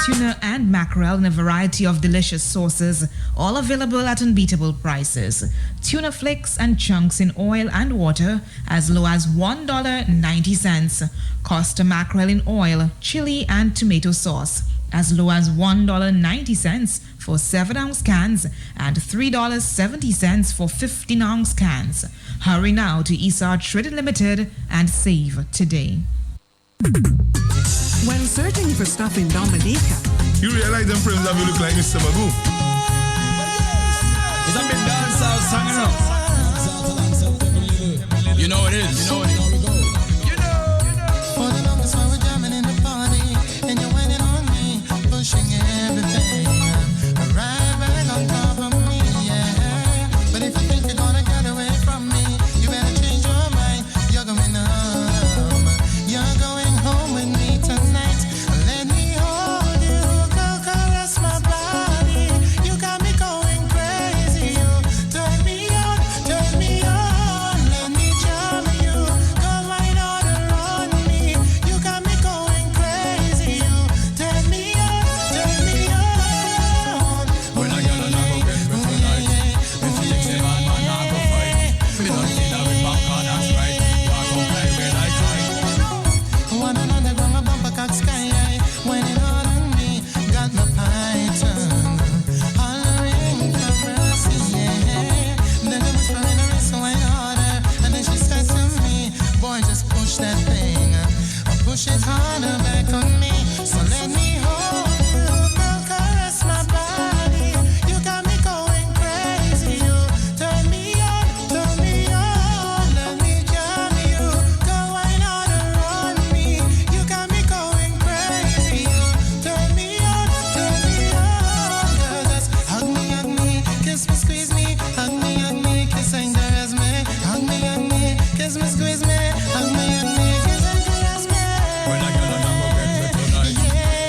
tuna and mackerel in a variety of delicious sauces, all available at unbeatable prices. Tuna flakes and chunks in oil and water as low as $1.90. Costa mackerel in oil, chili and tomato sauce as low as $1.90 for 7-ounce cans and $3.70 for 15-ounce cans. Hurry now to Esar Trading Limited and save today. When searching for stuff in Dominica, you realize them friends that we look like Mr. Magoo. It's a bit dancehall song, you know. You know it is. You know it is. For the longest while we're jamming in the party, and you're waiting on me, pushing everything right back on top of me, yeah. But if you think you're gonna get away from me, you better change your mind. You're going home. You're going home with me tonight. Let me hold you, go caress my body. You got me going crazy. You turn me on, turn me on. Let me jam you, go right on around me. You got me going crazy. You turn me on, turn me on. When I get on, I go get me tonight. If you think say man, I go fight. Me don't see that with back on, that's right. Walk on play with I fight. One another got my bumper cock sky high. When it all on me, got my python hollering for mercy, yeah. Then it was running a race, so I order. And then she said to me, boy, just push that thing. Push it harder back on me. So let me hold you, go caress my body. You got me going crazy. You turn me on, turn me on. Let me jam you, go right on around me. You got me going crazy. You turn me on, turn me on. Girl, just hug me, kiss me, squeeze me. Hug me, kiss and caress me. Hug me, kiss me, squeeze me. Hug me, kiss and caress me. When I get on, I go get me tonight.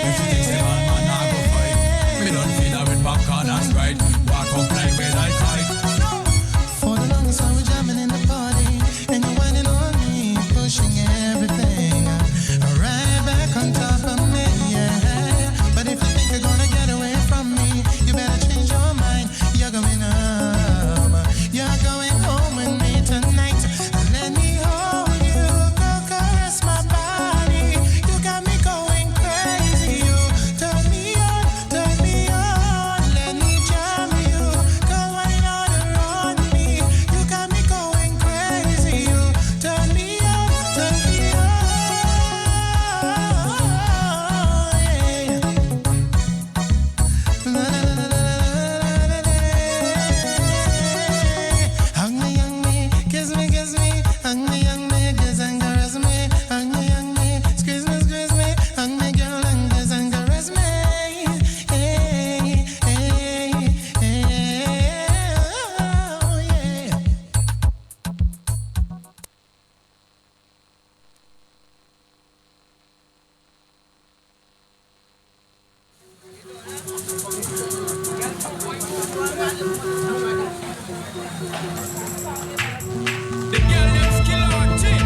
If you think say man, I go fight. Me don't feel that with back on, that's right. Walk on play with I fight. For the longest while we're jamming in the party, and you're whining on me, pushing everything right back on top of me, yeah. But if you think you're gonna get away from me, you better change your mind. You're going home. You're going home with me tonight. Let me hold you, go caress my body. You got me going crazy. You turn me on, turn me on. Let me jam you, go right on around me. You got me going crazy. You turn me on, turn me on. Yeah. Hug me, kiss me, hug me, kiss and caress me. Hug me, squeeze me, hug me, girl, and kiss and caress me. Hey, hey, hey, oh, yeah. The girl them skill out thing.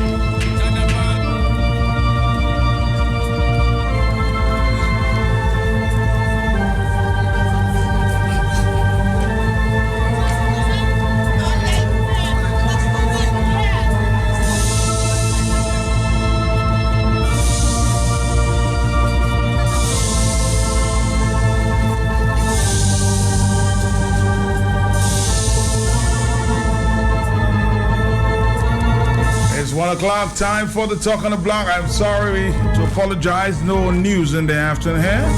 It's 1 o'clock, time for the Talk on the Block. I'm sorry to apologize, no news in the afternoon here.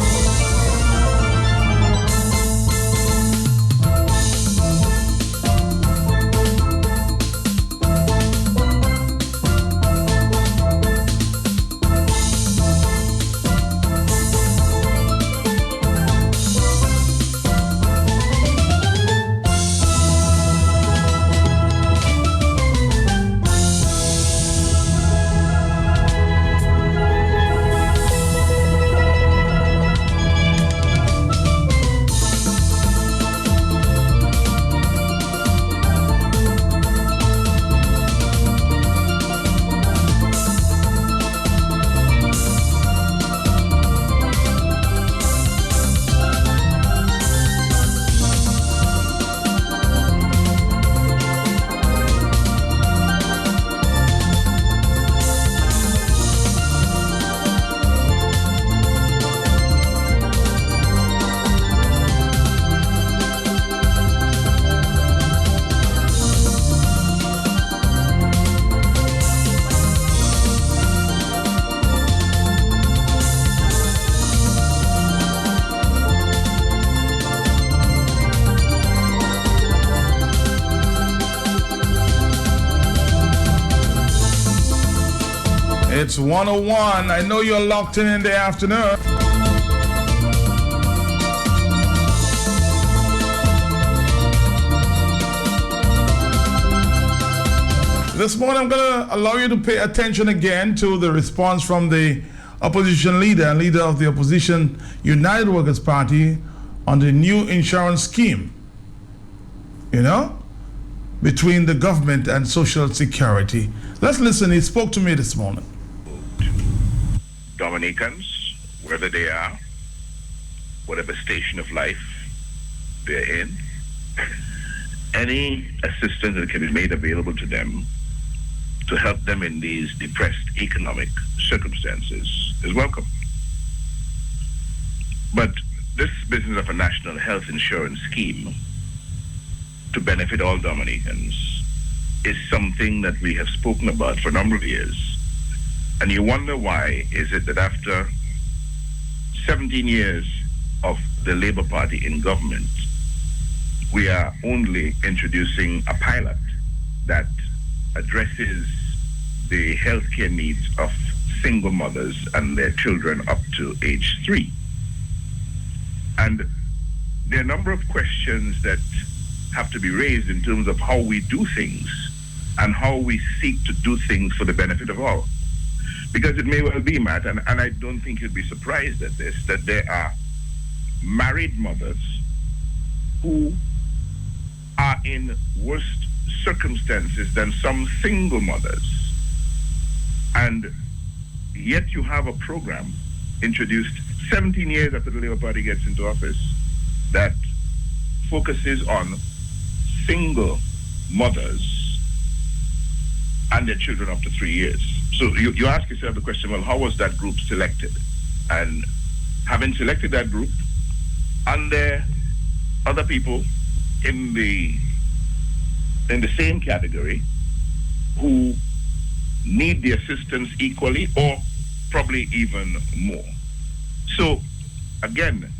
It's 101. I know you're locked in the afternoon. This morning, I'm going to allow you to pay attention again to the response from the opposition leader and leader of the opposition United Workers' Party on the new insurance scheme, between the government and Social Security. Let's listen. He spoke to me this morning. Dominicans, wherever they are, whatever station of life they're in, any assistance that can be made available to them to help them in these depressed economic circumstances is welcome. But this business of a national health insurance scheme to benefit all Dominicans is something that we have spoken about for a number of years. And you wonder why is it that after 17 years of the Labour Party in government, we are only introducing a pilot that addresses the healthcare needs of single mothers and their children up to age 3. And there are a number of questions that have to be raised in terms of how we do things and how we seek to do things for the benefit of all. Because it may well be, Matt, and I don't think you'd be surprised at this, that there are married mothers who are in worse circumstances than some single mothers. And yet you have a program introduced 17 years after the Labour Party gets into office that focuses on single mothers and their children up to 3 years. So you ask yourself the question, well, how was that group selected? And having selected that group, and there are other people in the same category who need the assistance equally or probably even more. So again,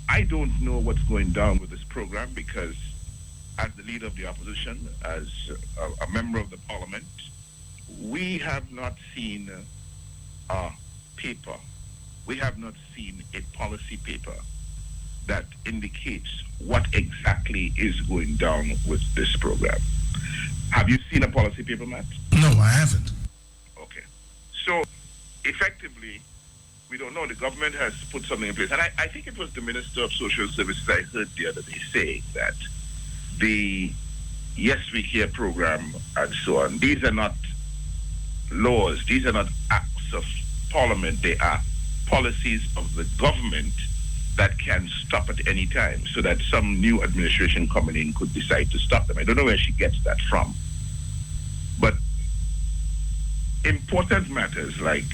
I don't know what's going down with this program because as the leader of the opposition, as a member of the parliament, we have not seen a paper, we have not seen a policy paper that indicates what exactly is going down with this program. Have you seen a policy paper, Matt? No, I haven't. Okay. So, effectively, we don't know. The government has put something in place. And I think it was the Minister of Social Services I heard the other day saying that the Yes We Care program and so on, these are not laws, these are not acts of parliament, they are policies of the government that can stop at any time so that some new administration coming in could decide to stop them. I don't know where she gets that from. But important matters like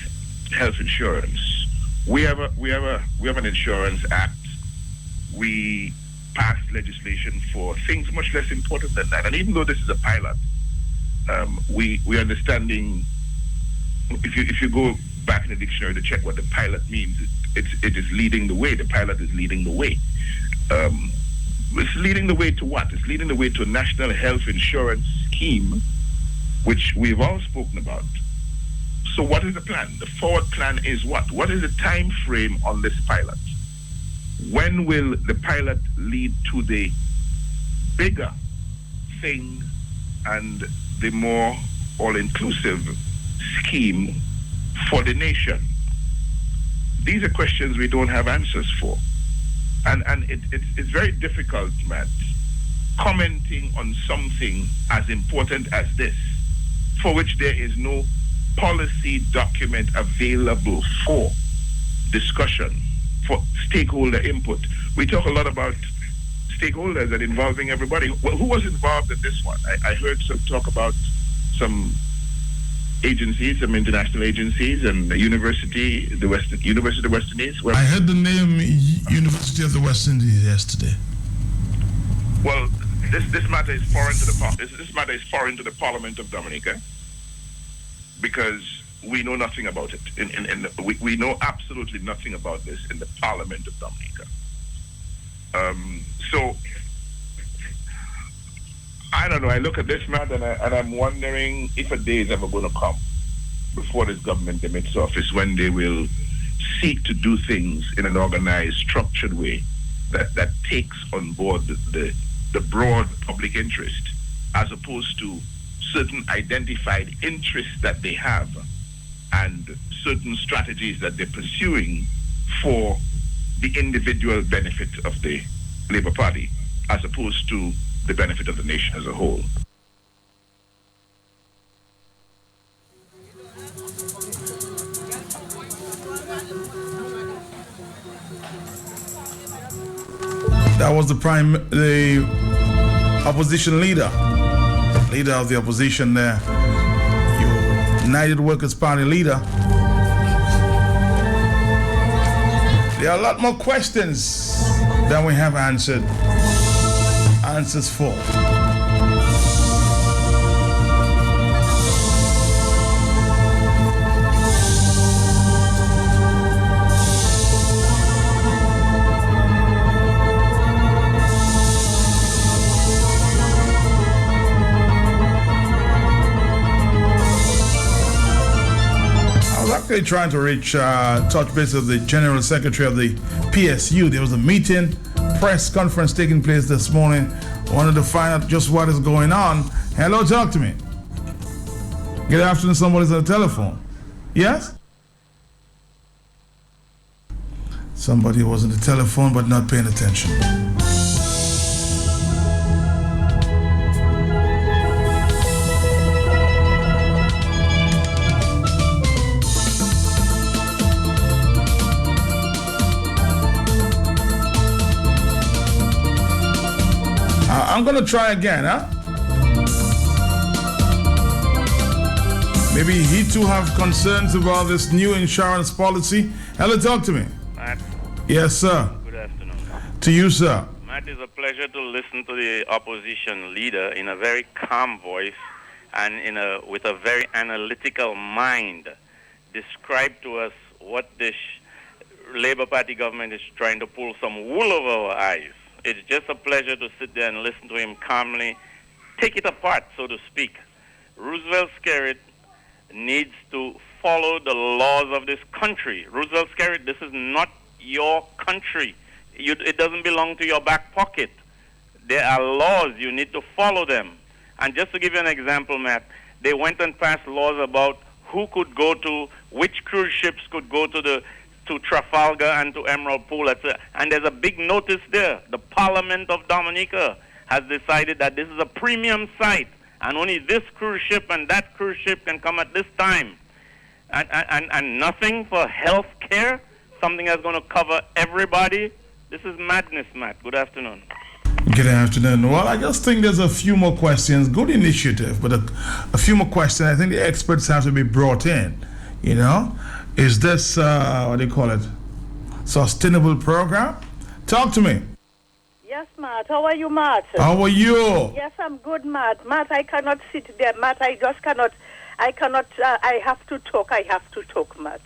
health insurance, we have an insurance act. We passed legislation for things much less important than that. And even though this is a pilot, we're understanding, if you go back in the dictionary to check what the pilot means, it is leading the way. The pilot is leading the way. It's leading the way to what? It's leading the way to a national health insurance scheme, which we've all spoken about. So what is the plan? The forward plan is what? What is the time frame on this pilot? When will the pilot lead to the bigger thing and the more all-inclusive scheme for the nation? These are questions we don't have answers for. And it's very difficult, Matt, commenting on something as important as this, for which there is no policy document available for discussion, for stakeholder input. We talk a lot about stakeholders and involving everybody. Well, who was involved in this one? I heard some talk about some agencies, some international agencies, and the University of the West Indies. I heard the name University of the West Indies yesterday. Well, this matter is foreign to the Parliament of Dominica because we know nothing about it. We know absolutely nothing about this in the Parliament of Dominica. So I don't know. I look at this matter and I'm wondering if a day is ever going to come before this government demits office, when they will seek to do things in an organized, structured way that takes on board the broad public interest, as opposed to certain identified interests that they have and certain strategies that they're pursuing for the individual benefit of the Labour Party, as opposed to the benefit of the nation as a whole. That was the opposition leader of the opposition there, United Workers' Party leader. There are a lot more questions than we have answers for. Trying to reach touch base with the General Secretary of the PSU. There was a meeting, press conference taking place this morning. Wanted to find out just what is going on. Hello, talk to me. Good afternoon, somebody's on the telephone. Yes? Somebody was on the telephone but not paying attention. I'm going to try again, huh? Maybe he too have concerns about this new insurance policy. Hello, talk to me. Matt. Yes, sir. Good afternoon. To you, sir. Matt, it's a pleasure to listen to the opposition leader in a very calm voice and with a very analytical mind describe to us what this Labour Party government is trying to pull some wool over our eyes. It's just a pleasure to sit there and listen to him calmly, take it apart, so to speak. Roosevelt Skerrit needs to follow the laws of this country. Roosevelt Skerrit, this is not your country. It doesn't belong to your back pocket. There are laws. You need to follow them. And just to give you an example, Matt, they went and passed laws about who could go to, which cruise ships could go to Trafalgar and to Emerald Pool, and there's a big notice there. The Parliament of Dominica has decided that this is a premium site, and only this cruise ship and that cruise ship can come at this time. And nothing for health care, something that's going to cover everybody. This is madness, Matt. Good afternoon. Good afternoon. Well, I just think there's a few more questions. Good initiative, but a few more questions. I think the experts have to be brought in, you know. Is this, what do you call it, sustainable program? Talk to me. Yes, Matt. How are you, Matt? How are you? Yes, I'm good, Matt. Matt, I cannot sit there. Matt, I have to talk, Matt.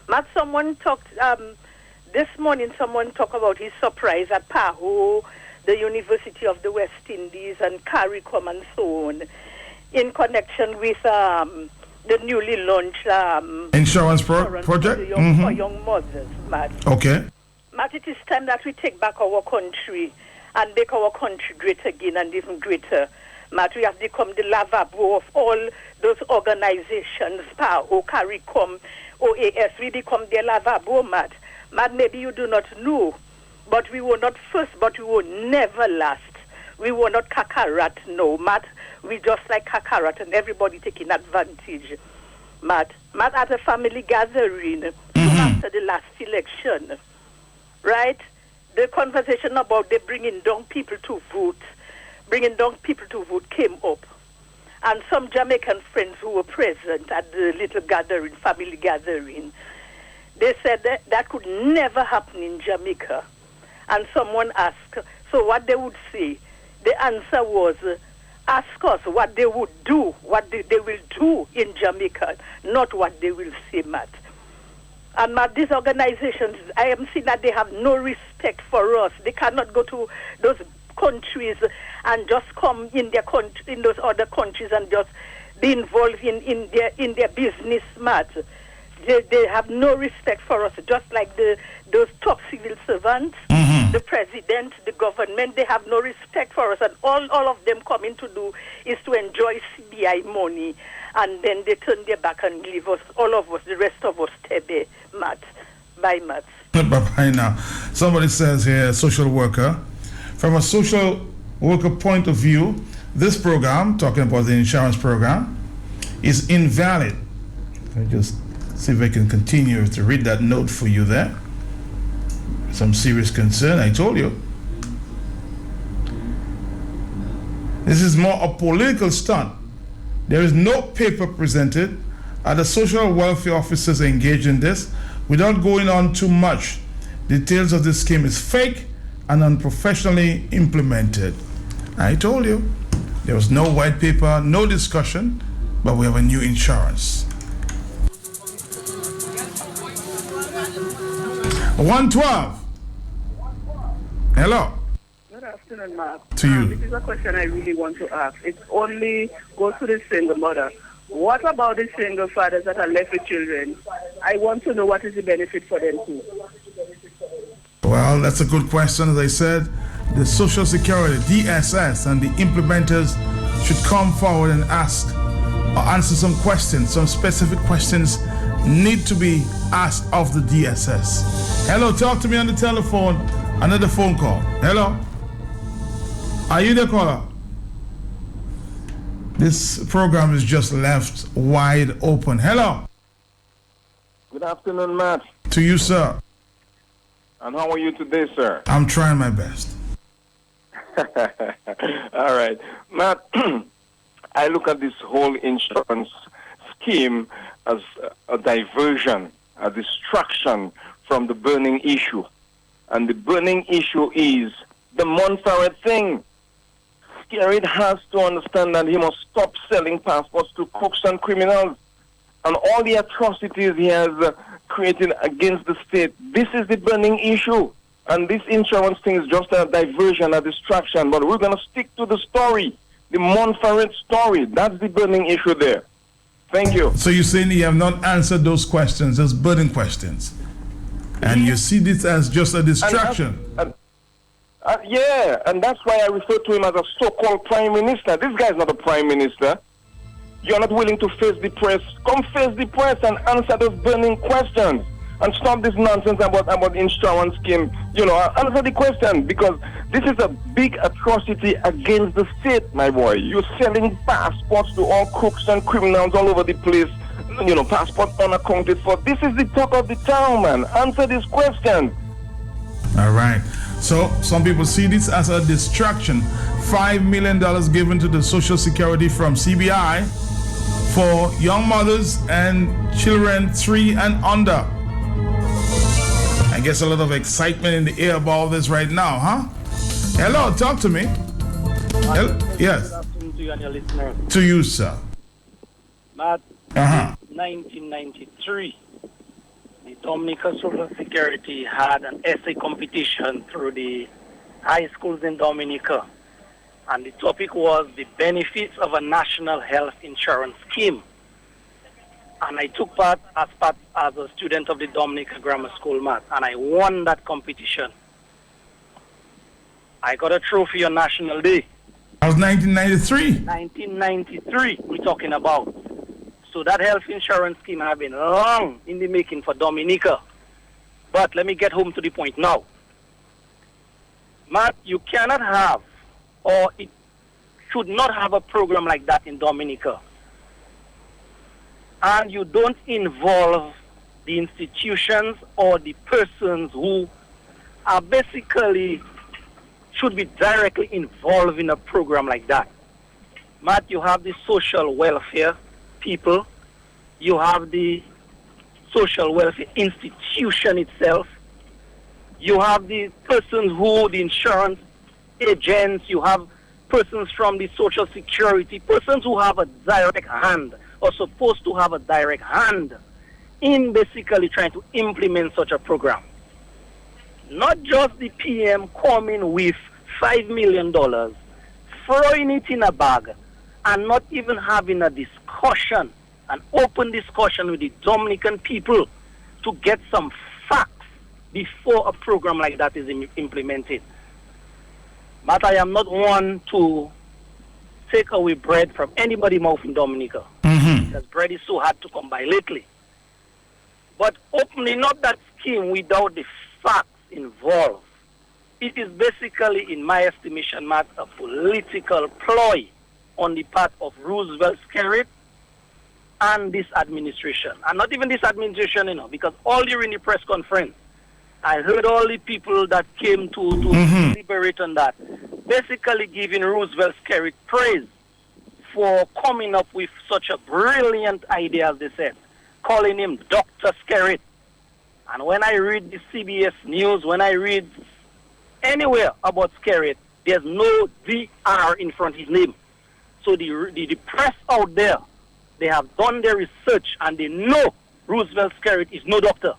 Matt, someone talked, this morning someone talked about his surprise at PAHO, the University of the West Indies, and CARICOM and so on, in connection with the newly launched insurance project for young mothers, Matt. Okay. Matt, it is time that we take back our country and make our country great again and even greater. Matt, we have become the lavabo of all those organizations, PAHO, CARICOM, OAS. We become their lavabo, Matt. Matt, maybe you do not know, but we were not first, but we were never last. We were not Kakarat, no, Matt. We just like Kakarat and everybody taking advantage. Matt, at a family gathering after the last election, right? The conversation about they bringing down people to vote came up. And some Jamaican friends who were present at the little gathering, family gathering, they said that could never happen in Jamaica. And someone asked, so what they would say? The answer was, ask us what they would do, what they will do in Jamaica, not what they will say, Matt. And Matt, these organizations, I am seeing that they have no respect for us. They cannot go to those countries and just come in their country, in those other countries and just be involved in their business matter. They have no respect for us, just like those top civil servants, the president, the government. They have no respect for us, and all of them coming to do is to enjoy CBI money, and then they turn their back and leave us, all of us, the rest of us, tebe, Matt. Bye, Matt. Bye now. Somebody says here, social worker. From a social worker point of view, this program, talking about the insurance program, is invalid. Let me just see if I can continue to read that note for you there. Some serious concern, I told you. This is more a political stunt. There is no paper presented. Are the social welfare officers engaged in this? Without going on too much, details of this scheme is fake and unprofessionally implemented. I told you. There was no white paper, no discussion, but we have a new insurance. 112. Hello. Good afternoon, Mark. To you. This is a question I really want to ask. It only goes to the single mother. What about the single fathers that are left with children? I want to know what is the benefit for them too. Well, that's a good question. As I said, the Social Security, DSS, and the implementers should come forward and ask or answer some questions. Some specific questions need to be asked of the DSS. Hello, talk to me on the telephone. Another phone call. Hello? Are you the caller? This program is just left wide open. Hello? Good afternoon, Matt. To you, sir. And how are you today, sir? I'm trying my best. All right. Matt, I look at this whole insurance scheme as a diversion, a distraction from the burning issue. And the burning issue is the Montferrat thing. Skerrit has to understand that he must stop selling passports to crooks and criminals. And all the atrocities he has created against the state. This is the burning issue. And this insurance thing is just a diversion, a distraction. But we're going to stick to the story, the Montferrat story. That's the burning issue there. Thank you. So you're saying you have not answered those questions, those burning questions. And you see this as just a distraction. Yeah, and that's why I refer to him as a so-called prime minister. This guy's not a prime minister. You're not willing to face the press. Come face the press and answer those burning questions. And stop this nonsense about insurance scheme. You know, answer the question, because this is a big atrocity against the state, my boy. You're selling passports to all crooks and criminals all over the place. You know, passports unaccounted for. This is the talk of the town, man. Answer this question. All right. So some people see this as a distraction. $5 million given to the Social Security from CBI for young mothers and children 3 and under. I guess a lot of excitement in the air about this right now, huh? Hello, talk to me. Yes. Good afternoon to you and your listeners. To you, sir. Matt, 1993, the Dominica Social Security had an essay competition through the high schools in Dominica. And the topic was the benefits of a national health insurance scheme. And I took part as a student of the Dominica Grammar School, Matt, and I won that competition. I got a trophy on National Day. That was 1993? 1993 we're talking about. So that health insurance scheme has been long in the making for Dominica. But let me get home to the point now. Matt, you cannot have, or it should not have a program like that in Dominica. And you don't involve the institutions or the persons who are basically should be directly involved in a program like that. Matt, you have the social welfare people, you have the social welfare institution itself, you have the persons who, the insurance agents, you have persons from the Social Security, persons who have a direct hand or supposed to have a direct hand in basically trying to implement such a program. Not just the PM coming with $5 million, throwing it in a bag, and not even having a discussion discussion, an open discussion with the Dominican people to get some facts before a program like that is implemented. But I am not one to take away bread from anybody's mouth in Dominica. Because bread is so hard to come by lately. But opening up that scheme without the facts involved, it is basically, in my estimation, Matt, a political ploy on the part of Roosevelt Skerrit and this administration. And not even this administration, because all during the press conference, I heard all the people that came to deliberate on that, basically giving Roosevelt Skerrit praise for coming up with such a brilliant idea, as they said, calling him Dr. Skerrit. And when I read the CBS News, when I read anywhere about Skerrit, there's no DR in front of his name. So the press out there, they have done their research and they know Roosevelt Skerrit is no doctor.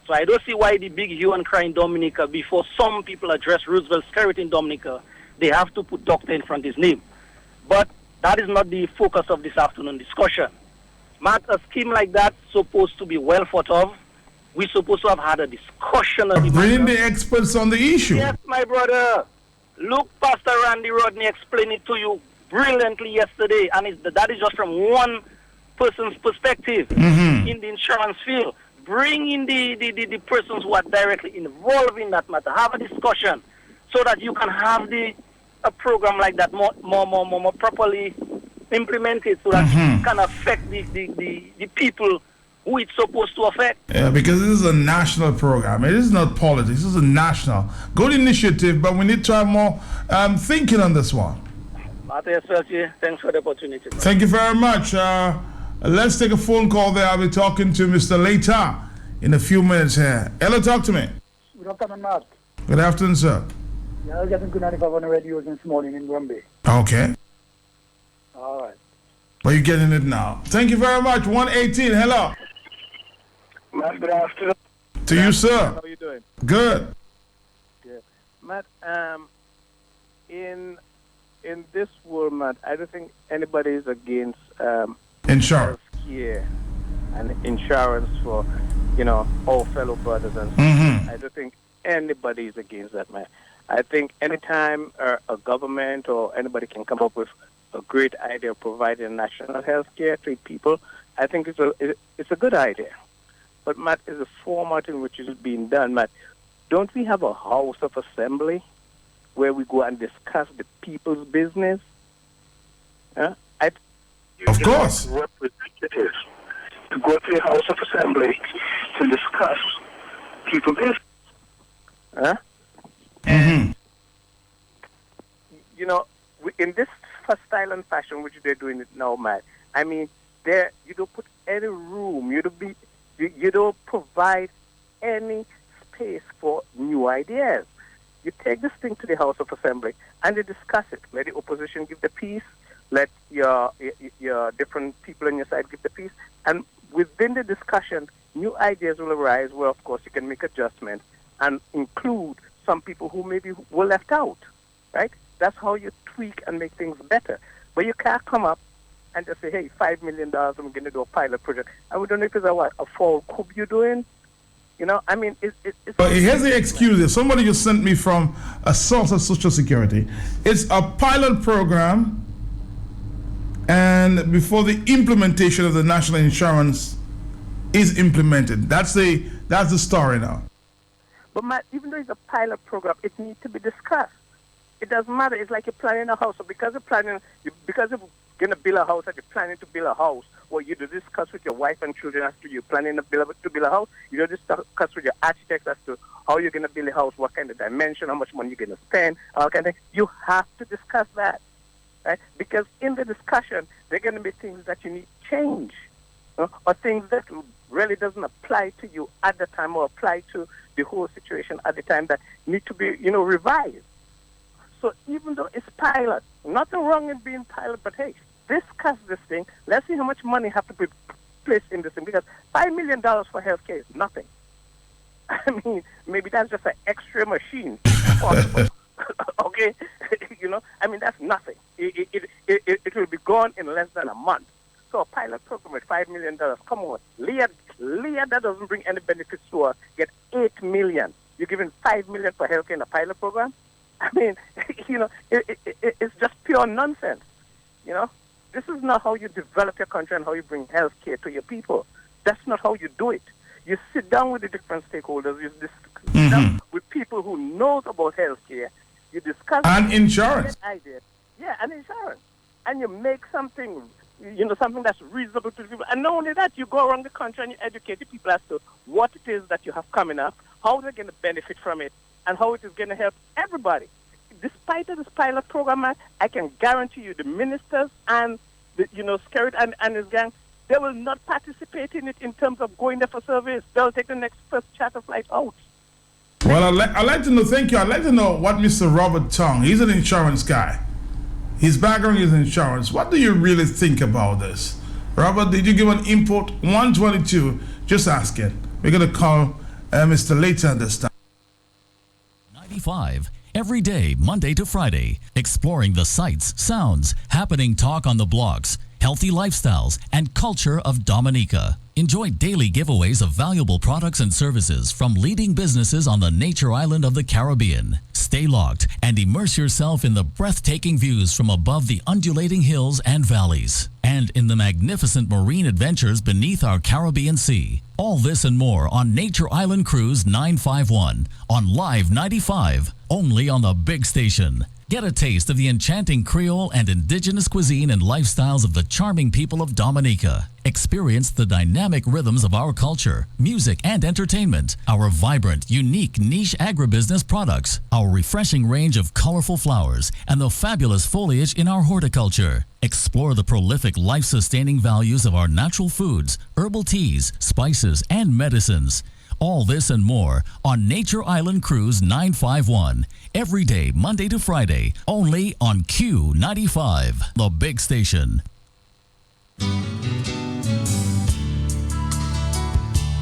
So I don't see why the big hue and cry in Dominica, before some people address Roosevelt Skerrit in Dominica, they have to put doctor in front of his name. But that is not the focus of this afternoon discussion. Matt, a scheme like that supposed to be well thought of. We're supposed to have had a discussion on the Bring the experts on the issue. Yes, my brother. Look, Pastor Randy Rodney explained it to you brilliantly yesterday, and that is just from one person's perspective in the insurance field. Bring in the persons who are directly involved in that matter. Have a discussion so that you can have a program like that more properly implemented, so that it can affect the people who it's supposed to affect. Yeah, because this is a national program. It is not politics. This is a national good initiative, but we need to have more thinking on this one. Thanks for the opportunity. Thank you very much. Let's take a phone call there. I'll be talking to Mr. Later in a few minutes here. Hello, talk to me. Good afternoon, Mark. Good afternoon, sir. Yeah, I was getting good 95 on the radio this morning in Gombe. Okay. All right. But you're getting it now. Thank you very much. 118, hello. Matt, good afternoon. To you, sir. How are you doing? Good. Yeah. Matt, in this world, Matt, I don't think anybody is against insurance. Yeah, and insurance for, all fellow brothers and sisters. I don't think anybody is against that, man. I think anytime a government or anybody can come up with a great idea of providing national health care to people, I think it's a good idea. But, Matt, is the format in which it is being done, Matt, don't we have a House of Assembly where we go and discuss the people's business? Of course. Representatives to go to the House of Assembly to discuss people's business. In this style and fashion which they're doing it now, Matt, I mean, you don't put any room, you don't provide any space for new ideas. You take this thing to the House of Assembly and you discuss it. Let the opposition give the piece, let your different people on your side give the piece, and within the discussion, new ideas will arise where, of course, you can make adjustments and include some people who maybe were left out, right? That's how you tweak and make things better. But you can't come up and just say, hey, $5 million, I'm going to do a pilot project. And we don't know if it's a fall coup you're doing. I mean, it's... But here's the excuse. Somebody just sent me from a source of Social Security. It's a pilot program, and before the implementation of the national insurance is implemented. That's the story now. But, Matt, even though it's a pilot program, it needs to be discussed. It doesn't matter. It's like you're planning a house. So because you're going to build a house and you're planning to build a house, well, you do discuss with your wife and children as to you planning to build a house. You don't discuss with your architects as to how you're going to build a house, what kind of dimension, how much money you're going to spend, all kind of things. You have to discuss that, right? Because in the discussion, there are going to be things that you need to change, or things that really doesn't apply to you at the time or apply to the whole situation at the time that need to be, revised. So even though it's pilot, nothing wrong in being pilot, but hey, discuss this thing. Let's see how much money have to be placed in this thing, because $5 million for healthcare is nothing. I mean, maybe that's just an extra machine. Okay? I mean, that's nothing. It will be gone in less than a month. So a pilot program with $5 million, come on. Leah, that doesn't bring any benefits to her. Get $8 million. You're giving $5 million for healthcare in a pilot program? I mean, it's just pure nonsense. This is not how you develop your country and how you bring healthcare to your people. That's not how you do it. You sit down with the different stakeholders. You sit down with people who knows about healthcare. You discuss and insurance. Ideas. Yeah, and insurance. And you make something, something that's reasonable to the people. And not only that, you go around the country and you educate the people as to what it is that you have coming up, how they're going to benefit from it, and how it is going to help everybody. Despite this pilot program, I can guarantee you the ministers and Skerrit and his gang, they will not participate in it in terms of going there for service. They'll take the next first charter flight out. Well, I'd like to know, thank you. I'd like to know what Mr. Robert Tong, he's an insurance guy. His background is insurance. What do you really think about this? Robert, did you give an input? 122, just asking. We're going to call Mr. later this time. 95. Every day, Monday to Friday, exploring the sights, sounds, happening talk on the blocks, healthy lifestyles, and culture of Dominica. Enjoy daily giveaways of valuable products and services from leading businesses on the nature island of the Caribbean. Stay locked and immerse yourself in the breathtaking views from above the undulating hills and valleys, and in the magnificent marine adventures beneath our Caribbean Sea. All this and more on Nature Island Cruise 951 on Live 95, only on the big station. Get a taste of the enchanting Creole and indigenous cuisine and lifestyles of the charming people of Dominica. Experience the dynamic rhythms of our culture, music and entertainment, our vibrant, unique niche agribusiness products, our refreshing range of colorful flowers, and the fabulous foliage in our horticulture. Explore the prolific life-sustaining values of our natural foods, herbal teas, spices, and medicines. All this and more on Nature Island Cruise 951. Every day, Monday to Friday, only on Q95, the big station.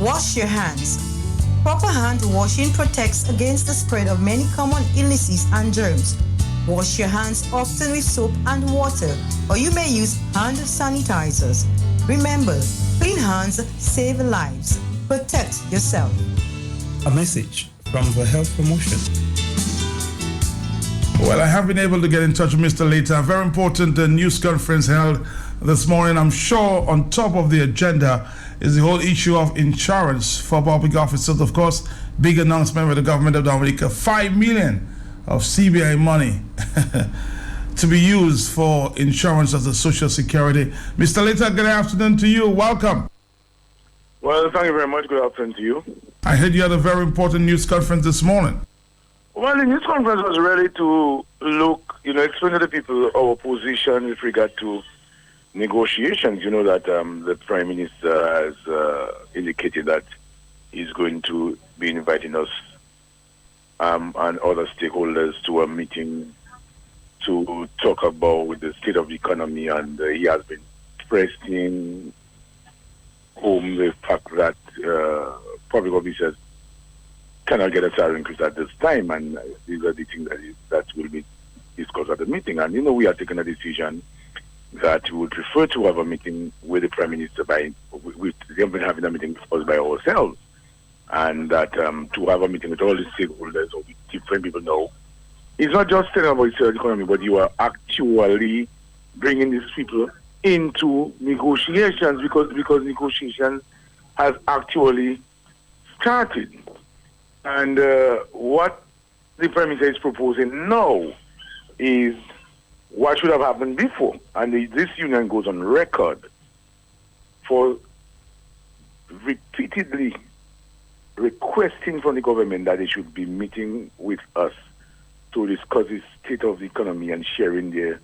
Wash your hands. Proper hand washing protects against the spread of many common illnesses and germs. Wash your hands often with soap and water, or you may use hand sanitizers. Remember, clean hands save lives. Protect yourself. A message from the Health Promotion. Well, I have been able to get in touch with Mr. Later. A very important news conference held this morning. I'm sure on top of the agenda is the whole issue of insurance for public officers. Of course, big announcement by the government of Dominica, $5 million of CBI money to be used for insurance as a social security. Mr. Later, good afternoon to you. Welcome. Well, thank you very much. Good afternoon to you. I heard you had a very important news conference this morning. Well, the news conference was really to look, explain to the people our position with regard to negotiations. You know that the Prime Minister has indicated that he's going to be inviting us and other stakeholders to a meeting to talk about the state of the economy, and he has been pressing home the fact that public officers cannot get a salary increase at this time, and these are the things that will be discussed at the meeting. And we are taking a decision that we would prefer to have a meeting with the Prime Minister we have been having a meeting with us by ourselves, and that to have a meeting with all the stakeholders or with different people now. It's not just telling about the economy, but you are actually bringing these people into negotiations because negotiations has actually started. And what the Prime Minister is proposing now is what should have happened before. And this union goes on record for repeatedly requesting from the government that they should be meeting with us to discuss the state of the economy and sharing their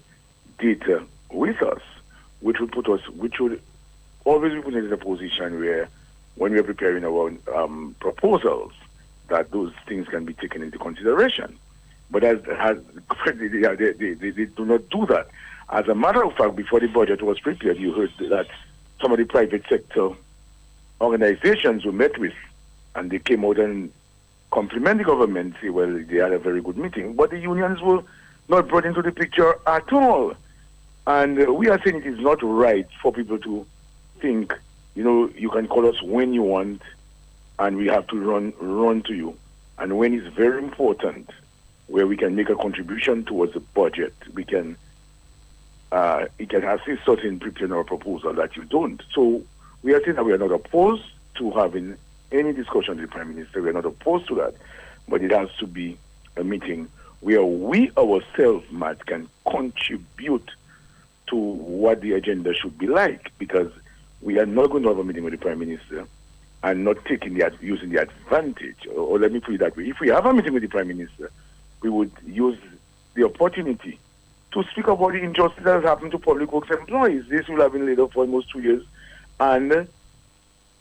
data with us, which would always be put in a position where, when we are preparing our proposals, that those things can be taken into consideration. But they do not do that. As a matter of fact, before the budget was prepared, you heard that some of the private sector organizations were met with, and they came out and compliment the government, say, well, they had a very good meeting. But the unions were not brought into the picture at all. And we are saying it is not right for people to think, you can call us when you want, and we have to run to you. And when it's very important, where we can make a contribution towards the budget, we can, it can assist us in preparing our proposal that you don't. So we are saying that we are not opposed to having any discussion with the Prime Minister. We are not opposed to that. But it has to be a meeting where we ourselves, Matt, can contribute to what the agenda should be like, because we are not going to have a meeting with the Prime Minister and not using the advantage, or let me put it that way. If we have a meeting with the Prime Minister, we would use the opportunity to speak about the injustice that has happened to public works employees. This will have been laid up for almost 2 years, and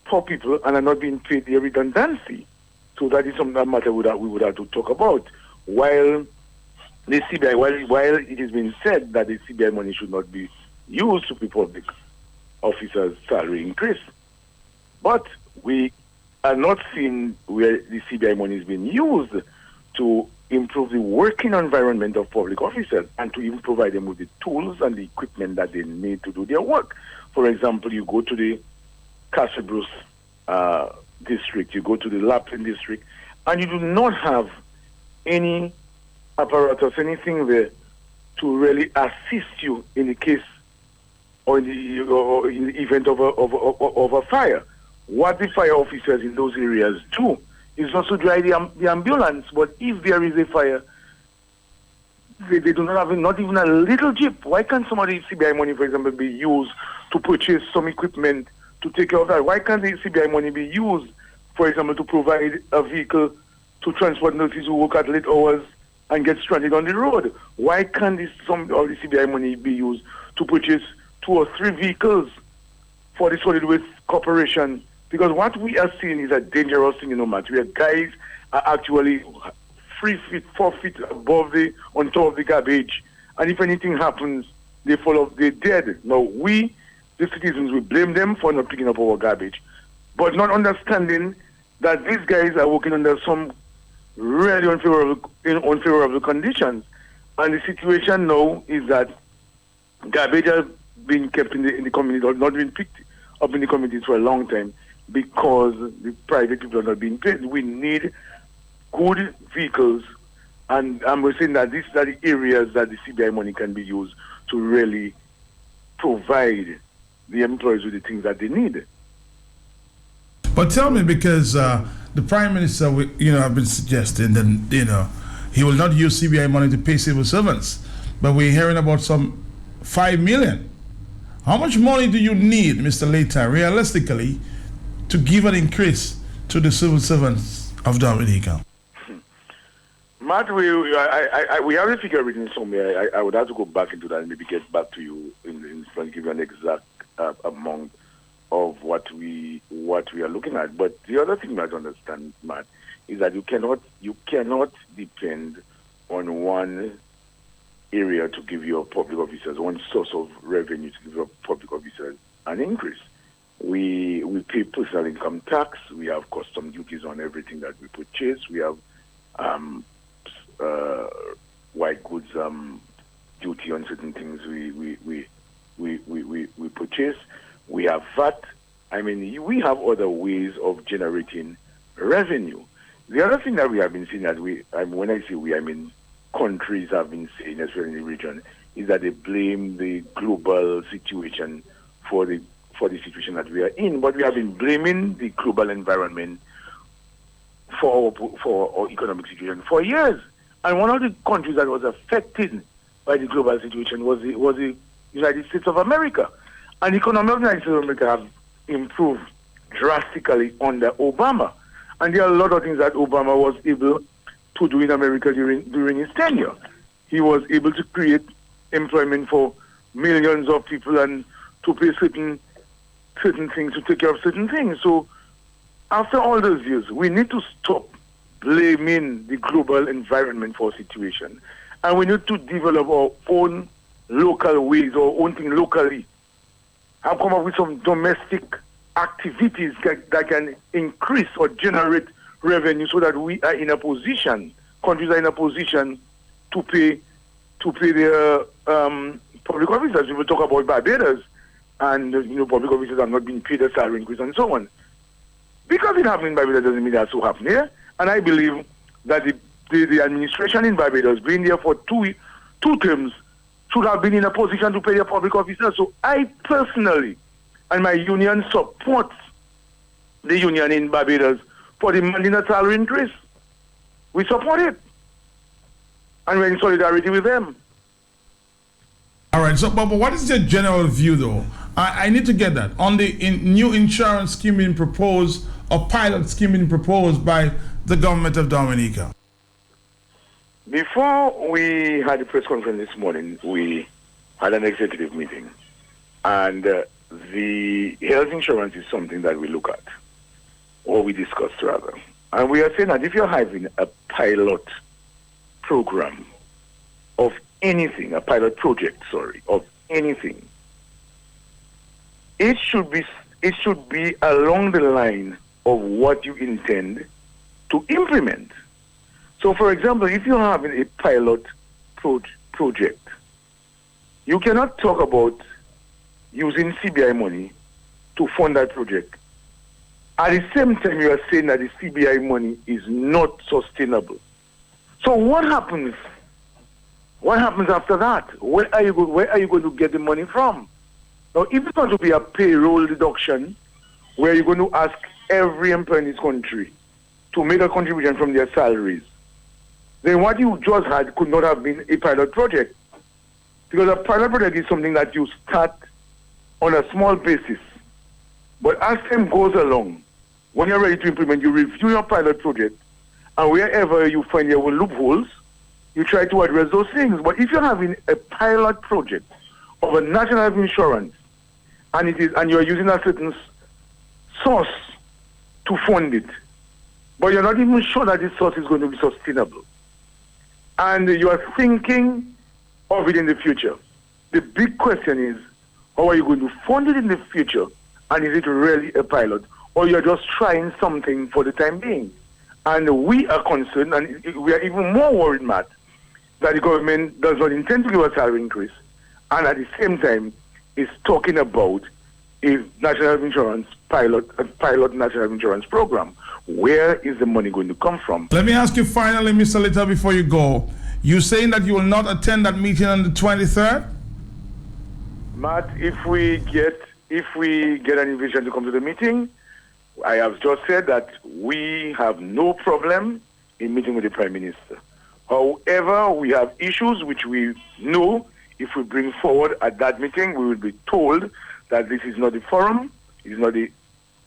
poor people and are not being paid the redundancy. So that is something that matter we would have to talk about. While the CBI, while it has been said that the CBI money should not be used to pay public officers' salary increase, but we are not seeing where the CBI money is being used to improve the working environment of public officers and to even provide them with the tools and the equipment that they need to do their work. For example, you go to the Castle Bruce district, you go to the Lapland district, and you do not have any apparatus, anything there to really assist you in the case or in the event of a fire. What the fire officers in those areas do is not to drive the ambulance, but if there is a fire, they do not have not even a little jeep. Why can't some of the CBI money, for example, be used to purchase some equipment to take care of that? Why can't the CBI money be used, for example, to provide a vehicle to transport nurses who work at late hours and get stranded on the road? Why can't some of the CBI money be used to purchase 2 or 3 vehicles for the solid waste corporation? Because what we are seeing is a dangerous thing, Matt, where guys are actually 3 feet, 4 feet on top of the garbage, and if anything happens, they're dead. Now, we, the citizens, we blame them for not picking up our garbage, but not understanding that these guys are working under some really unfavorable conditions. And the situation now is that garbage has been kept in the community, or not been picked up in the communities for a long time, because the private people are not being paid. We need good vehicles, and we're saying that these are the areas that the CBI money can be used to really provide the employees with the things that they need. But tell me, because the Prime Minister, have been suggesting that, he will not use CBI money to pay civil servants, but we're hearing about some 5 million. How much money do you need, Mr. Leta, realistically, to give an increase to the civil servants of Dominica? Matt, we have a figure written somewhere. I would have to go back into that and maybe get back to you in front, give you an exact amount of what we are looking at. But the other thing you have to understand, Matt, is that you cannot depend on one area to give your public officers, one source of revenue to give your public officers an increase. We pay personal income tax. We have custom duties on everything that we purchase. We have white goods duty on certain things we purchase. We have VAT. I mean, we have other ways of generating revenue. The other thing that we have been seeing, that when I say we, I mean countries have been saying, especially in the region, is that they blame the global situation for the situation that we are in. But we have been blaming the global environment for our economic situation for years. And one of the countries that was affected by the global situation was the United States of America. And the economy of the United States of America have improved drastically under Obama. And there are a lot of things that Obama was able to do in America during his tenure. He was able to create employment for millions of people and to pay certain things, to take care of certain things. So after all those years, we need to stop blaming the global environment for a situation. And we need to develop our own local ways, our own thing locally, and come up with some domestic activities that can increase or generate revenue, so that we are in a position, countries are in a position to pay their public officers. People talk about Barbados, and public officers have not been paid a salary increase and so on. Because it happened in Barbados doesn't mean that's so happened here. And I believe that the administration in Barbados, being there for two terms, should have been in a position to pay their public officers. So I personally, and my union, supports the union in Barbados for demanding a salary increase. We support it. And we're in solidarity with them. All right, so, but what is your general view, though? I need to get that. On the new insurance scheme being proposed, or pilot scheme being proposed by the government of Dominica. Before we had the press conference this morning, we had an executive meeting. And the health insurance is something that we look at, or we discuss rather. And we are saying that if you're having a pilot program of anything, a pilot project, of anything, it should be along the line of what you intend to implement. So, for example, if you're having a pilot project, you cannot talk about using CBI money to fund that project. At the same time, you are saying that the CBI money is not sustainable. So what happens? What happens after that? Where are you going to get the money from? Now, if it's going to be a payroll deduction, where you're going to ask every employee in this country to make a contribution from their salaries, then what you just had could not have been a pilot project. Because a pilot project is something that you start on a small basis. But as time goes along, when you're ready to implement, you review your pilot project, and wherever you find your loopholes, you try to address those things. But if you're having a pilot project of a national health insurance, and you're using a certain source to fund it, but you're not even sure that this source is going to be sustainable, and you are thinking of it in the future, the big question is, how are you going to fund it in the future, and is it really a pilot, or you're just trying something for the time being? And we are concerned, and we are even more worried, Matt, that the government does not intend to give a salary increase, and at the same time is talking about a national health insurance pilot national health insurance program. Where is the money going to come from? Let me ask you finally, Mr. Litter, before you go. You saying that you will not attend that meeting on the 23rd? Matt, if we get an invitation to come to the meeting, I have just said that we have no problem in meeting with the Prime Minister. However, we have issues which we know if we bring forward at that meeting, we will be told that this is not the forum, it is not the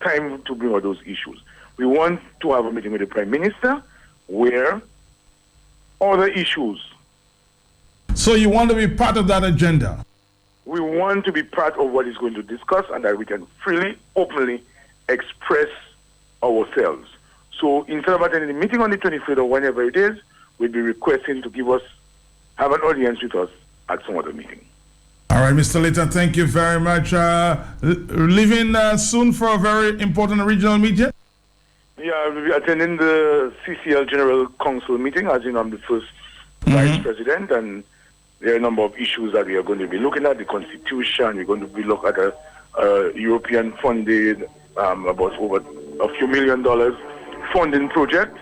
time to bring out those issues. We want to have a meeting with the Prime Minister where other issues. So you want to be part of that agenda? We want to be part of what is going to discuss, and that we can freely, openly express ourselves. So instead of attending the meeting on the 23rd or whenever it is, we'll be requesting to have an audience with us at some other meeting. All right, Mr. Litter, thank you very much. Leaving soon for a very important regional meeting? Yeah, we'll be attending the CCL General Council meeting. As you know, I'm the first Vice President, and there are a number of issues that we are going to be looking at. The Constitution, we're going to be looking at a European funded, about over a few $1 million funding project,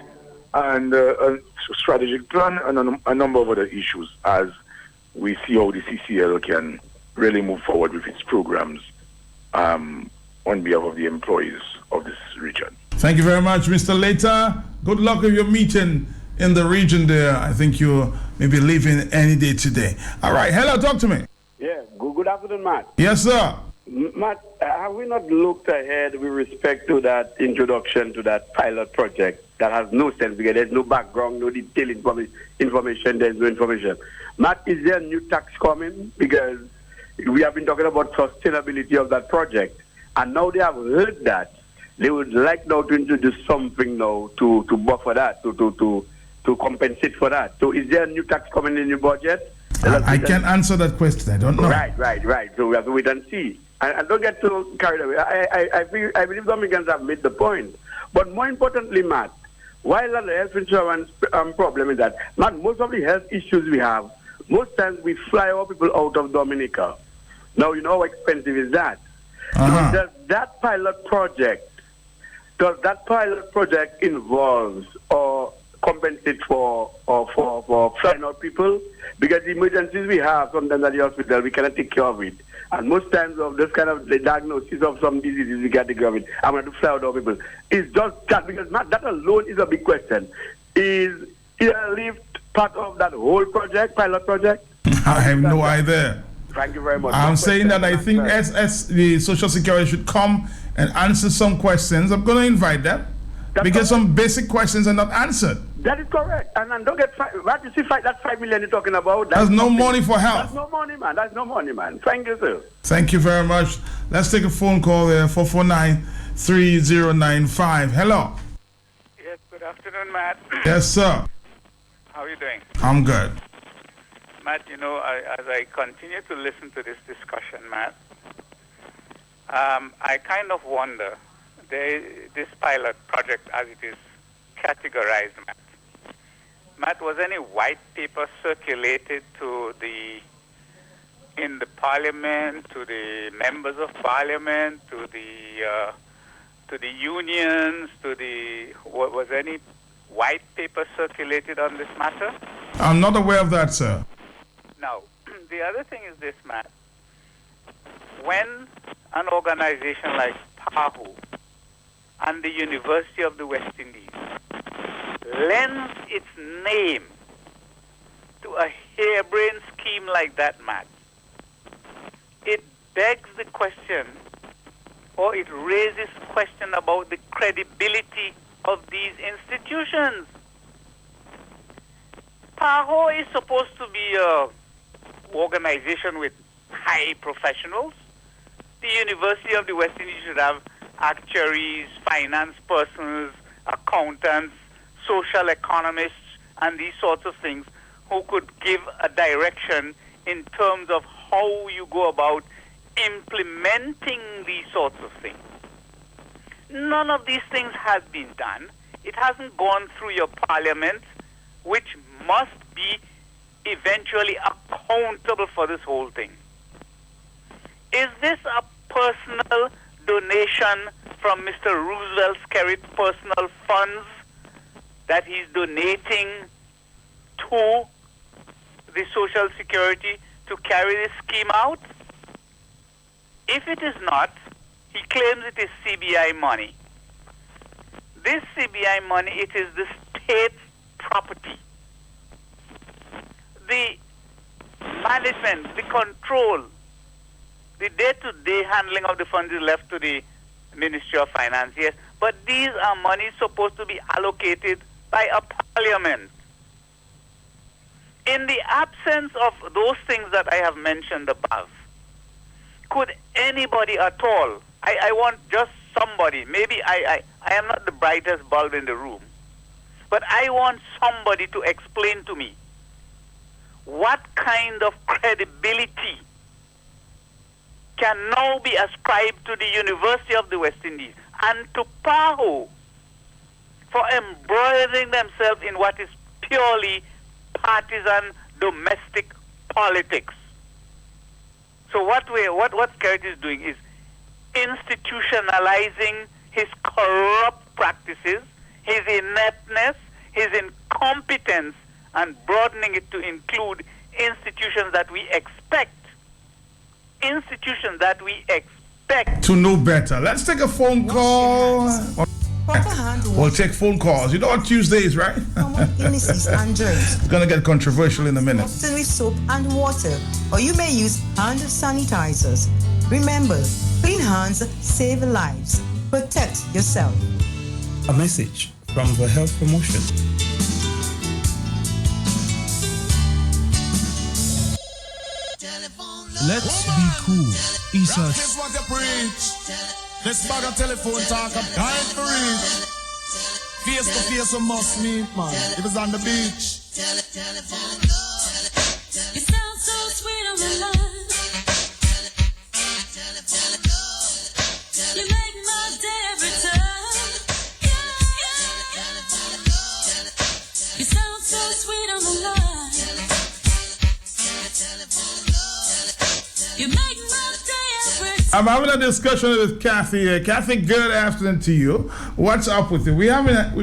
and a strategic plan, and a number of other issues as we see how the CCL can really move forward with its programs on behalf of the employees of this region. Thank you very much, Mr. Litter. Good luck with your meeting in the region there. I think you may be leaving any day today. All right, hello, talk to me. Yeah, good afternoon, Matt. Yes, sir. Matt, have we not looked ahead with respect to that introduction to that pilot project that has no sense because there's no background, no detailed information, there's no information. Matt, is there a new tax coming? Because we have been talking about sustainability of that project, and now they have heard that. They would like now to introduce something now to buffer that, to compensate for that. So is there a new tax coming in your budget? I can't answer that question. I don't know. Right. So we have to wait and see. And don't get too carried away. I believe Dominicans have made the point. But more importantly, Matt, while the health insurance problem is that, Matt, most of the health issues we have Most times we fly our people out of Dominica. Now, you know how expensive is that? Uh-huh. So that pilot project involves or compensate for flying out people? Because the emergencies we have sometimes at the hospital, we cannot take care of it. And most times of this kind of the diagnosis of some diseases, we can't take care of it. I'm going to fly out our people. It's just that, because that alone is a big question. Is airlift part of that whole project, pilot project? I have no idea. Thank you very much. I'm saying that I think the Social Security should come and answer some questions. I'm going to invite them because some basic questions are not answered. That is correct. And don't get what you see, that 5 million you're talking about. There's no money for health. That's no money, man. That's no money, man. Thank you, sir. Thank you very much. Let's take a phone call there, 449-3095. Hello. Yes, good afternoon, Matt. Yes, sir. How are you doing? I'm good. Matt, you know, as I continue to listen to this discussion, Matt, I kind of wonder, this pilot project as it is categorized, Matt, was any white paper circulated in the parliament, to the members of parliament, to the unions, was any white paper circulated on this matter? I'm not aware of that, sir. Now, the other thing is this, Matt. When an organization like PAHO and the University of the West Indies lends its name to a harebrained scheme like that, Matt, it begs the question, or it raises question about the credibility of these institutions. PAHO is supposed to be an organization with high professionals. The University of the West Indies should have actuaries, finance persons, accountants, social economists, and these sorts of things who could give a direction in terms of how you go about implementing these sorts of things. None of these things has been done. It hasn't gone through your parliament, which must be eventually accountable for this whole thing. Is this a personal donation from Mr. Roosevelt Skerritt's personal funds that he's donating to the Social Security to carry this scheme out? If it is not, he claims it is CBI money. This CBI money, it is the state's property. The management, the control, the day-to-day handling of the funds is left to the Ministry of Finance, yes, but these are monies supposed to be allocated by a parliament. In the absence of those things that I have mentioned above, could anybody at all, I want just somebody, maybe I am not the brightest bulb in the room, but I want somebody to explain to me what kind of credibility can now be ascribed to the University of the West Indies and to PAHO for embroidering themselves in what is purely partisan domestic politics. So what Skerritt is doing is institutionalizing his corrupt practices, his ineptness, his incompetence, and broadening it to include institutions that we expect. To know better. Let's take a phone call. We'll take phone calls. You know what Tuesday is, right? Illnesses and germs. It's going to get controversial in a minute. Often with soap and water, or you may use hand sanitizers. Remember, clean hands save lives. Protect yourself. A message from the Health Promotion. Let's be cool. Research. This what you preach. This bag of telephone talk of dying for reach. Face to face we must meet, man. If it's on the beach. You sound so sweet on the line. You make my day every time. You sound so sweet on the line. I'm having a discussion with Kathy. Kathy, good afternoon to you. What's up with you? We've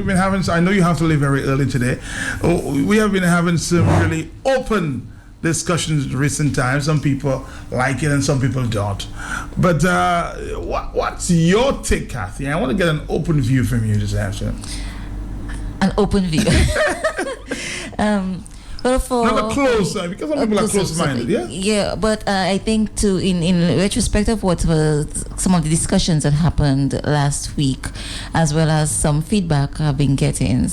been having. I know you have to leave very early today. We have been having some really open discussions in recent times. Some people like it and some people don't. But what's your take, Kathy? I want to get an open view from you this afternoon. An open view. Well, for not a close, because some people are close-minded, yeah? Yeah, but I think too, in retrospect of what was some of the discussions that happened last week, as well as some feedback I've been getting,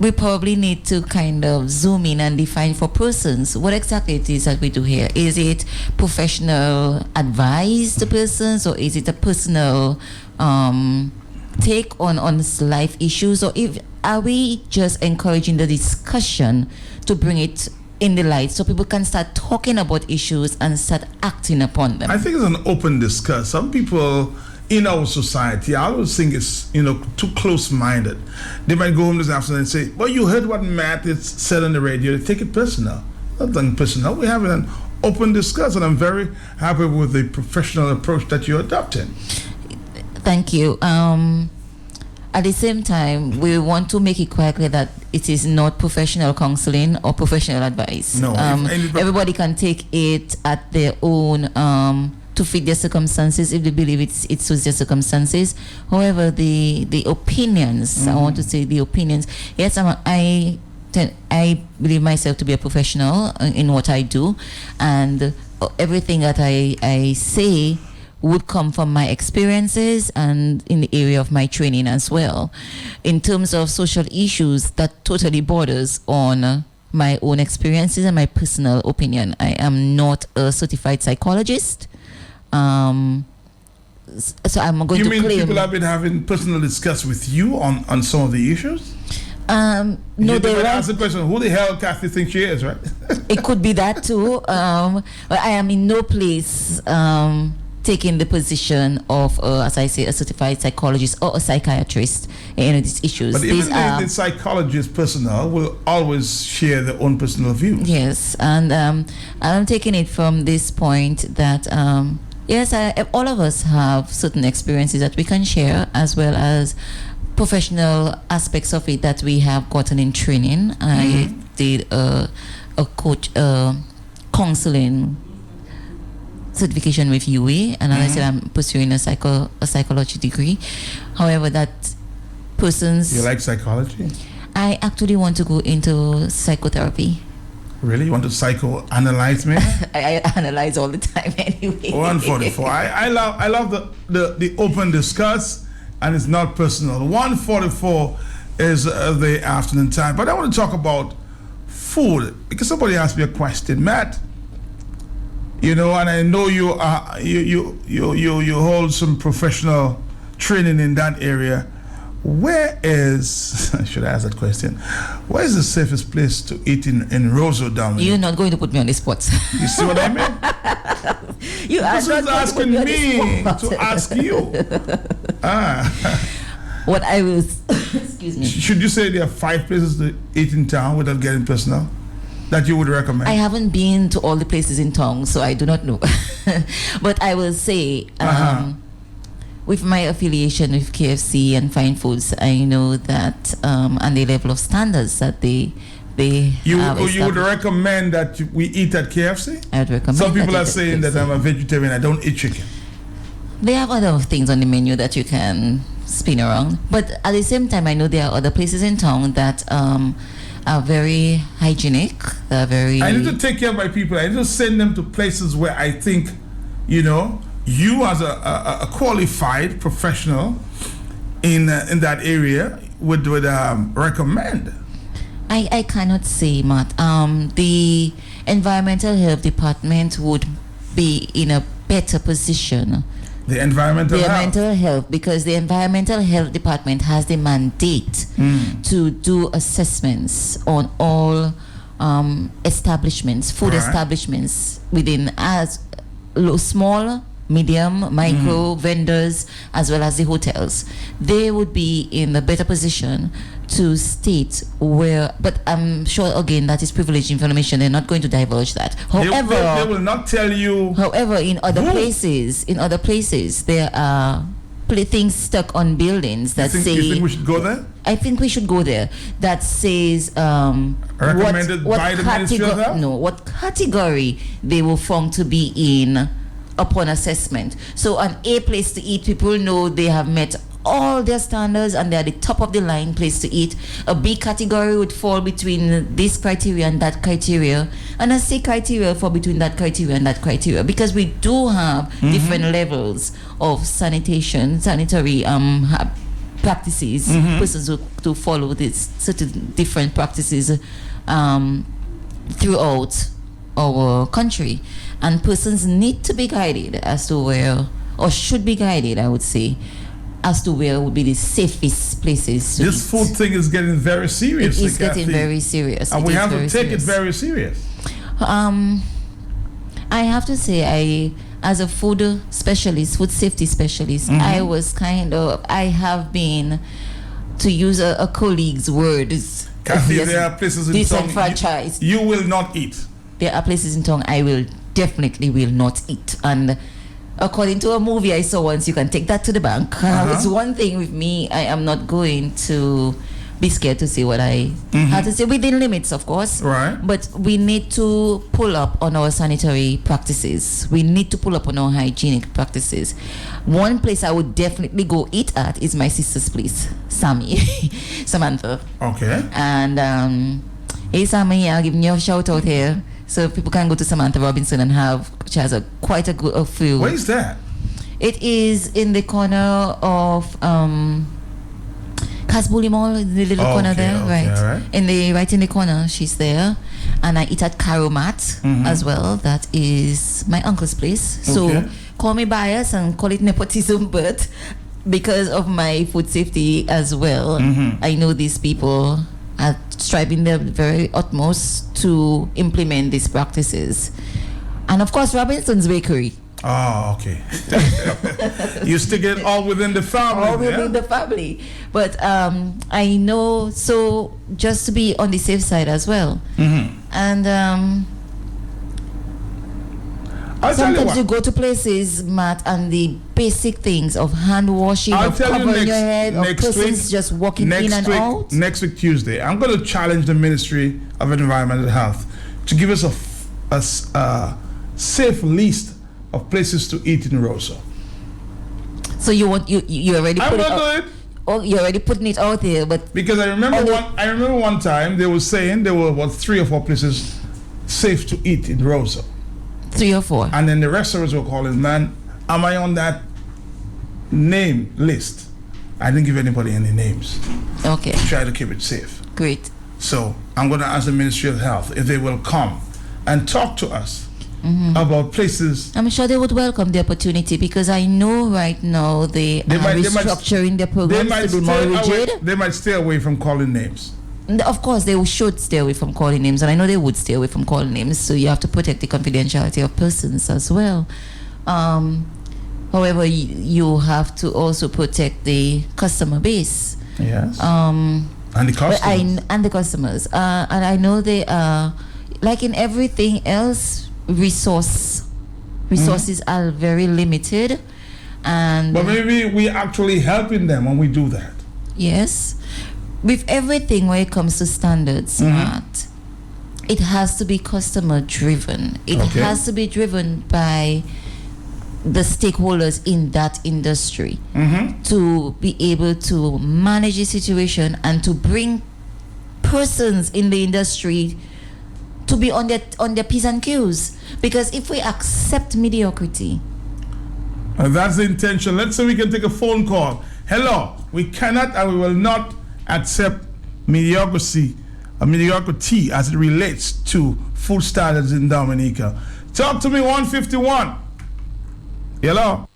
we probably need to kind of zoom in and define for persons what exactly it is that we do here. Is it professional advice to persons, or is it a personal take on life issues, or are we just encouraging the discussion to bring it in the light so people can start talking about issues and start acting upon them? I think it's an open discussion. Some people in our society, I always think it's too close-minded. They might go home this afternoon and say, "Well, you heard what Matt said on the radio." They take it personal. Nothing personal. We're having an open discussion. I'm very happy with the professional approach that you're adopting. Thank you. At the same time, we want to make it quite clear that it is not professional counseling or professional advice. No. Everybody can take it at their own to fit their circumstances if they believe it suits their circumstances. However, the opinions, I want to say the opinions. Yes, I believe myself to be a professional in what I do, and everything that I say would come from my experiences and in the area of my training as well. In terms of social issues, that totally borders on my own experiences and my personal opinion. I am not a certified psychologist. So I'm going you to mean claim... people have been having personal discussions with you on some of the issues? No, they might ask the question, who the hell Kathy thinks she is, right? It could be that too. But I am in no place taking the position of, as I say, a certified psychologist or a psychiatrist in these issues. But even the psychologist personnel will always share their own personal views. Yes, and I'm taking it from this point that yes, all of us have certain experiences that we can share, as well as professional aspects of it that we have gotten in training. I did a coach counseling certification with UWI, and as I said, I'm pursuing a psychology degree. However, that person's... You like psychology? I actually want to go into psychotherapy. Really? You want to psychoanalyze me? I analyze all the time anyway. 144. I love the open discuss, and it's not personal. 144 is the afternoon time. But I want to talk about food, because somebody asked me a question. Matt, and I know you hold some professional training in that area. Where is, I should ask that question, where is the safest place to eat in Roseau, Dominic? You're not going to put me on the spot. You see what I mean? You are this is asking me to ask you. What I will, excuse me. Should you say there are 5 places to eat in town without getting personal that you would recommend? I haven't been to all the places in town, so I do not know. But I will say, with my affiliation with KFC and Fine Foods, I know that and the level of standards that they you would recommend that we eat at KFC? I would recommend. Some people are saying that I'm a vegetarian, I don't eat chicken. They have other things on the menu that you can spin around, but at the same time, I know there are other places in town that are very hygienic. They're very... I need to take care of my people. I need to send them to places where I think, you as a qualified professional in that area would recommend. I cannot say, Matt. The environmental health department would be in a better position. The environmental health, because the environmental health department has the mandate to do assessments on all establishments, food establishments within as small, medium, micro vendors, as well as the hotels. They would be in a better position to state where, but I'm sure again that is privileged information. They're not going to divulge that. However, they will not tell you. However, in other places, there are things stuck on buildings that say. You think we should go there? I think we should go there. That says recommended by the Ministry of Health? No, what category they were found to be in upon assessment. So an A place to eat, people know they have met all their standards and they're the top of the line place to eat. A B category would fall between this criteria and that criteria, and a C criteria fall between that criteria and that criteria, because we do have different levels of sanitary practices. Persons to follow these certain different practices throughout our country, and persons need to be guided as to where, or should be guided, I would say, as to where would be the safest places to This eat. food thing is getting very serious. It is getting very serious. And It we is have to very take serious. it very serious. I have to say, as a food specialist, food safety specialist, I have been, to use a colleague's words, Kathy, there are places in town disenfranchised. you will not eat. There are places in town I will not eat. And according to a movie I saw once, you can take that to the bank. It's one thing with me, I am not going to be scared to say what I have to say, within limits, of course. Right. But we need to pull up on our sanitary practices. We need to pull up on our hygienic practices. One place I would definitely go eat at is my sister's place, Samantha. Okay. And hey Sammy, I'll give you a shout out here. So people can go to Samantha Robinson and she has quite a good few. Where is that? It is in the corner of Casbuli Mall, the little corner there, right? Right. Right in the corner, she's there. And I eat at Caromat as well. That is my uncle's place. So call me biased and call it nepotism, but because of my food safety as well, I know these people are striving their very utmost to implement these practices. And of course, Robinson's Bakery. Oh, okay. You stick it all within the family. All within the family. But I know, so just to be on the safe side as well. And sometimes you go to places, Matt, and the basic things of hand washing, of covering your head, of persons just walking in and out. Next week, Tuesday, I'm going to challenge the Ministry of Environmental Health to give us a safe list of places to eat in Roseau. So you already put it out? Oh, you're already putting it out there, but because I remember one time they were saying there were about 3 or 4 places safe to eat in Roseau. 3 or 4. And then the restaurants were calling, man, am I on that name list? I didn't give anybody any names. Okay. Try to keep it safe. Great. So I'm going to ask the Ministry of Health if they will come and talk to us about places. I'm sure they would welcome the opportunity, because I know right now they are restructuring their programs to be more rigid. They might stay away from calling names. Of course, they should stay away from calling names, and I know they would stay away from calling names. So you have to protect the confidentiality of persons as well. However, you have to also protect the customer base. Yes. And the customers. And the customers. And I know they are, like in everything else, resources are very limited. And but maybe we're actually helping them when we do that. Yes. With everything when it comes to standards, Matt, it has to be customer driven. It has to be driven by the stakeholders in that industry to be able to manage the situation and to bring persons in the industry to be on their P's and Q's. Because if we accept mediocrity, that's the intention. Let's say we can take a phone call. Hello, we cannot and we will not accept mediocrity as it relates to food standards in Dominica. Talk to me, 151. Hello?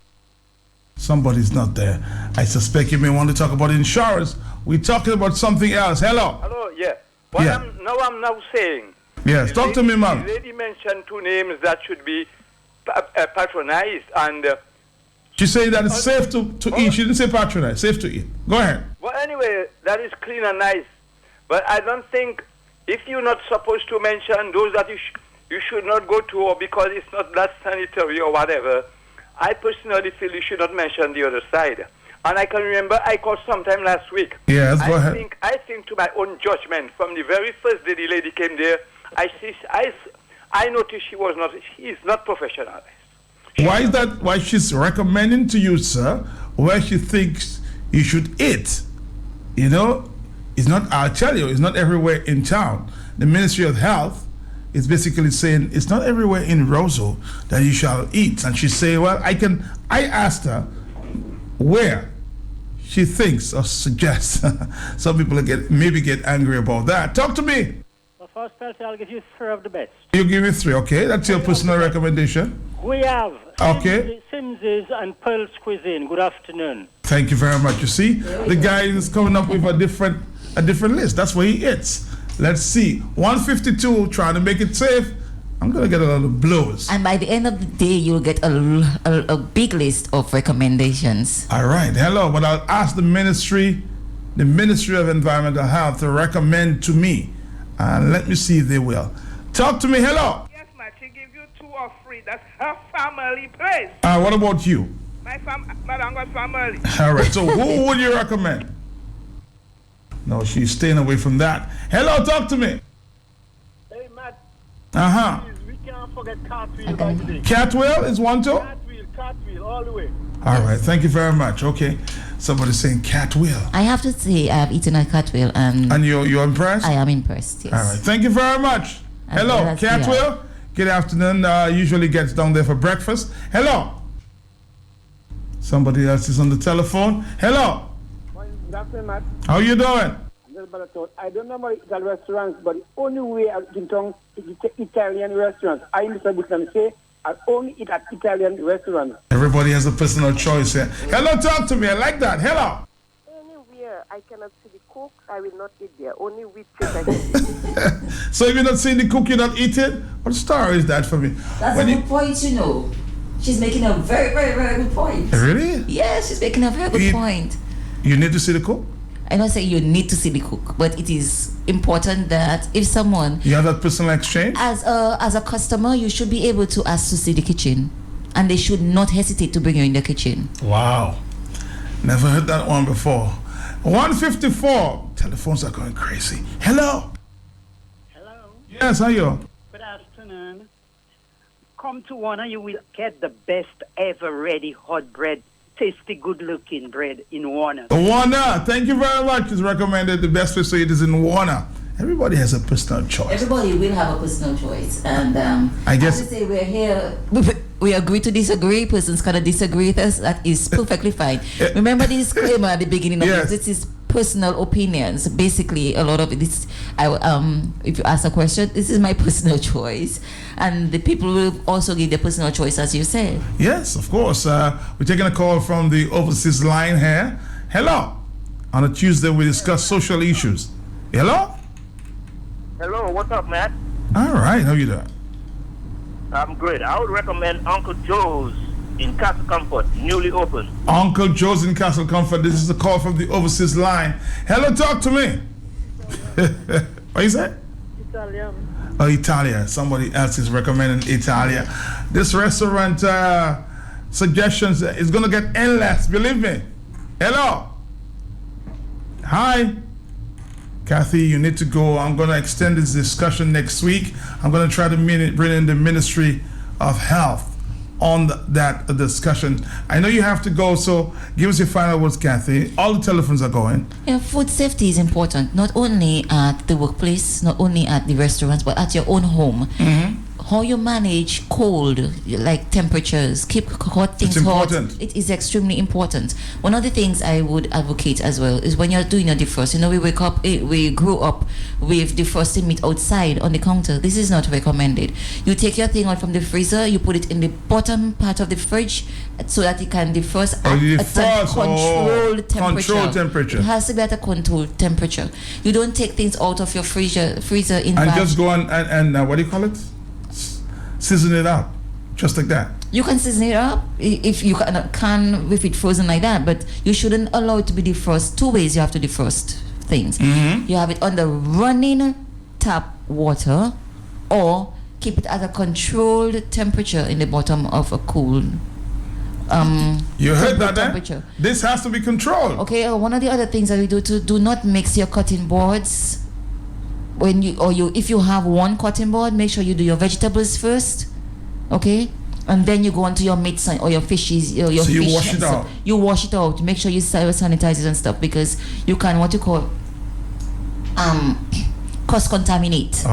Somebody's not there. I suspect you may want to talk about insurance. We're talking about something else. Hello? Hello, yeah. I'm now saying. Yes, talk to me, ma'am. The lady mentioned 2 names that should be patronized, and She's saying that it's safe to eat. She didn't say patronize. Safe to eat. Go ahead. Well, anyway, that is clean and nice. But I don't think if you're not supposed to mention those that you should not go to, or because it's not that sanitary or whatever, I personally feel you should not mention the other side. And I can remember I called sometime last week. Yes, go ahead. I think to my own judgment, from the very first day the lady came there, I noticed she is not professional. Why is that? Why she's recommending to you, sir, where she thinks you should eat? You know, it's not, I'll tell you, it's not everywhere in town. The Ministry of Health is basically saying it's not everywhere in Roseau that you shall eat. And she say, well, I asked her where she thinks or suggests. Some people maybe get angry about that. Talk to me. Well, first, I'll give you 3 of the best. You give me 3, okay? That's your personal recommendation. We have Okay. Sims's and Pearl's Cuisine. Good afternoon. Thank you very much. You see, the guy is coming up with a different list. That's where he eats. Let's see. 152, trying to make it safe. I'm going to get a lot of blows. And by the end of the day, you'll get a big list of recommendations. All right. Hello. But I'll ask the Ministry of Environmental Health to recommend to me. And let me see if they will. Talk to me. Hello. Yes, ma'am. She give you 2 or 3. That's her family place. What about you? Madam got family. All right. So who would you recommend? No, she's staying away from that. Hello. Talk to me. Hey, Matt. Uh-huh. We can't forget Cartwheel by today. Catwheel is one too? Cartwheel, all the way. All right. Thank you very much. Okay. Somebody's saying Catwheel. I have to say, I have eaten at Catwheel, and you're impressed? I am impressed, yes. All right. Thank you very much. And Hello, that's Catwheel. Good afternoon. Usually gets down there for breakfast. Hello. Somebody else is on the telephone. Hello. Good afternoon, Matt. How you doing? I don't know about Italian restaurants, but the only way I can talk is Italian restaurants. I Mr. Bushman say I only eat at Italian restaurants. Everybody has a personal choice here. Hello, talk to me. I like that. Hello. Anywhere I cannot see the cook, I will not eat there. Only with place I can. So if you're not seeing the cook, you're not eating? What story is that for me? That's a good point, you know. She's making a very, very, very good point. Really? Yes, she's making a very good point. You need to see the cook? I don't say you need to see the cook, but it is important that if someone... You have that personal exchange? As a customer, you should be able to ask to see the kitchen. And they should not hesitate to bring you in the kitchen. Wow. Never heard that one before. 154. Telephones are going crazy. Hello. Hello. Yes, how are you? Good afternoon. Come to Warner, you will get the best ever ready hot bread. Tasty, good-looking bread in Warner. Warner, thank you very much. It's recommended the best place to eat is in Warner. Everybody has a personal choice. Everybody will have a personal choice. And I guess... would say we're here... We agree to disagree. Persons cannot disagree with us. That is perfectly fine. Remember the disclaimer at the beginning of this is personal opinions. Basically, a lot of it is, if you ask a question, this is my personal choice. And the people will also give their personal choice, as you said. Yes, of course. We're taking a call from the overseas line here. Hello. On a Tuesday, we discuss social issues. Hello? Hello, what's up, Matt? All right, how you doing? I'm good. I would recommend Uncle Joe's in Castle Comfort, newly opened. Uncle Joe's in Castle Comfort. This is a call from the overseas line. Hello, talk to me. What you say? Italian. Oh, Italia. Somebody else is recommending Italia. This restaurant suggestions is going to get endless, believe me. Hello. Hi. Kathy, you need to go. I'm going to extend this discussion next week. I'm going to try to bring in the Ministry of Health on that discussion. I know you have to go, so give us your final words, Kathy. All the telephones are going. Yeah, food safety is important, not only at the workplace, not only at the restaurants, but at your own home. Mm-hmm. How you manage cold, like temperatures, keep hot things hot. It is extremely important. One of the things I would advocate as well is when you're doing your defrost, we grew up with defrosting meat outside on the counter. This is not recommended. You take your thing out from the freezer, you put it in the bottom part of the fridge so that it can defrost at a controlled temperature. Controlled temperature. It has to be at a controlled temperature. You don't take things out of your freezer in and just go and what do you call it? Season it up, just like that. You can season it up if you can with it frozen like that, but you shouldn't allow it to be defrosted. 2 ways you have to defrost things. You have it under running tap water, or keep it at a controlled temperature in the bottom of a cool you heard that temperature. This has to be controlled. Okay, one of the other things that we do not mix your cutting boards. When if you have one cutting board, make sure you do your vegetables first, okay, and then you go on to your meats or your fishes. Your so you fish wash it out. You wash it out. Make sure you sanitize it and stuff, because you can cross-contaminate.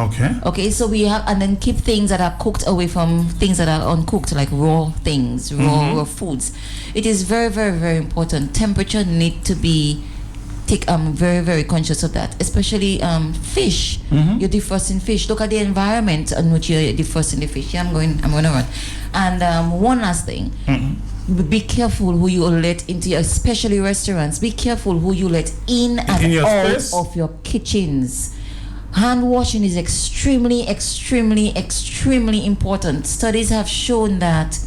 Okay, so we have, and then keep things that are cooked away from things that are uncooked, like raw things, raw foods. It is very, very, very important. Temperature need to be very, very conscious of that, especially fish. You're defrosting fish. Look at the environment in which you're defrosting the fish. I'm going to run. And one last thing. Be careful who you let into especially restaurants. Be careful who you let in and out of your kitchens. Hand washing is extremely, extremely, extremely important. Studies have shown that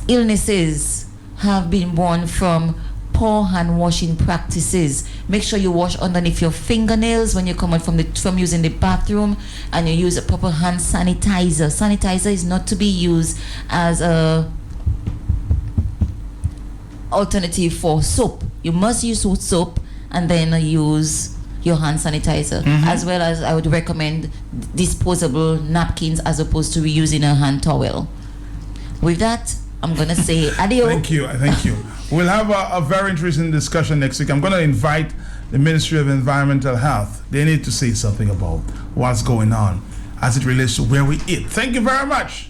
illnesses have been born from poor hand washing practices. Make sure you wash underneath your fingernails when you come out from using the bathroom, and you use a proper hand sanitizer. Sanitizer is not to be used as a alternative for soap. You must use soap and then use your hand sanitizer, as well as I would recommend disposable napkins as opposed to reusing a hand towel. With that, I'm gonna say adios. Thank you. We'll have a very interesting discussion next week. I'm going to invite the Ministry of Environmental Health. They need to say something about what's going on as it relates to where we eat. Thank you very much.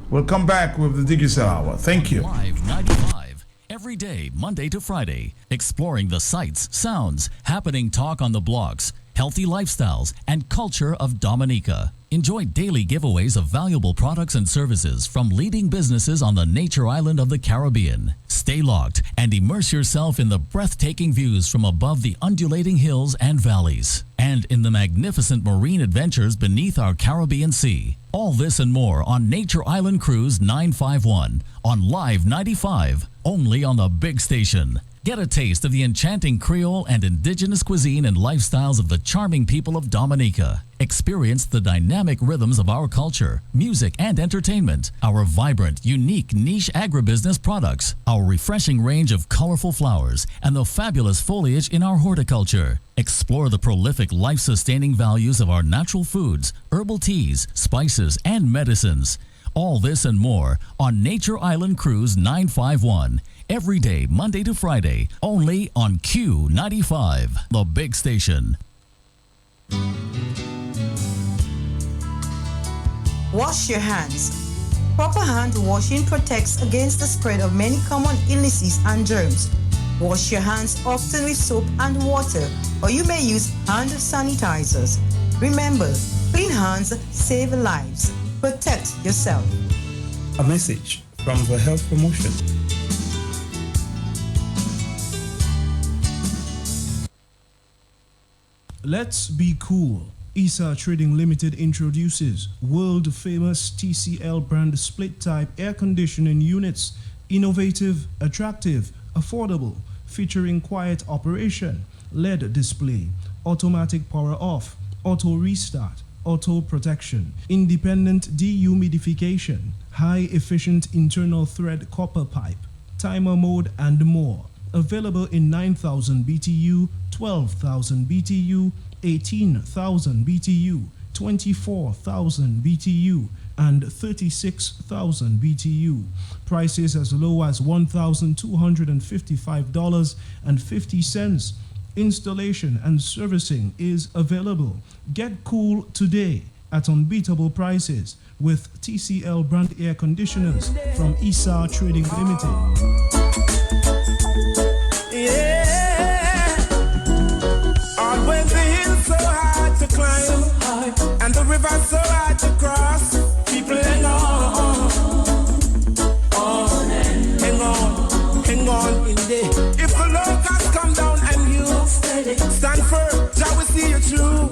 We'll come back with the Digicel Hour. Thank you. Live 95, every day, Monday to Friday, exploring the sights, sounds, happening talk on the blogs, healthy lifestyles, and culture of Dominica. Enjoy daily giveaways of valuable products and services from leading businesses on the nature island of the Caribbean. Stay locked and immerse yourself in the breathtaking views from above the undulating hills and valleys, and in the magnificent marine adventures beneath our Caribbean Sea. All this and more on Nature Island Cruise 951 on Live 95, only on the big station. Get a taste of the enchanting Creole and indigenous cuisine and lifestyles of the charming people of Dominica. Experience the dynamic rhythms of our culture, music, and entertainment, our vibrant, unique niche agribusiness products, our refreshing range of colorful flowers, and the fabulous foliage in our horticulture. Explore the prolific life-sustaining values of our natural foods, herbal teas, spices, and medicines. All this and more on Nature Island Cruise 951. Every day, Monday to Friday, only on Q95, the big station. Wash your hands. Proper hand washing protects against the spread of many common illnesses and germs. Wash your hands often with soap and water, or you may use hand sanitizers. Remember, clean hands save lives. Protect yourself. A message from the Health Promotion. Let's be cool. ESA Trading Limited introduces world-famous TCL brand split-type air conditioning units. Innovative, attractive, affordable, featuring quiet operation, LED display, automatic power off, auto restart, auto protection, independent dehumidification, high efficient internal thread copper pipe, timer mode, and more. Available in 9,000 BTU, 12,000 BTU, 18,000 BTU, 24,000 BTU, and 36,000 BTU. Prices as low as $1,255.50. Installation and servicing is available. Get cool today at unbeatable prices with TCL brand air conditioners from ESA Trading Limited. Yeah. Always the hills so hard to climb, and the river so hard to cross. People hang on, hang on in there. If the locusts come down and you stand firm, shall we see you through?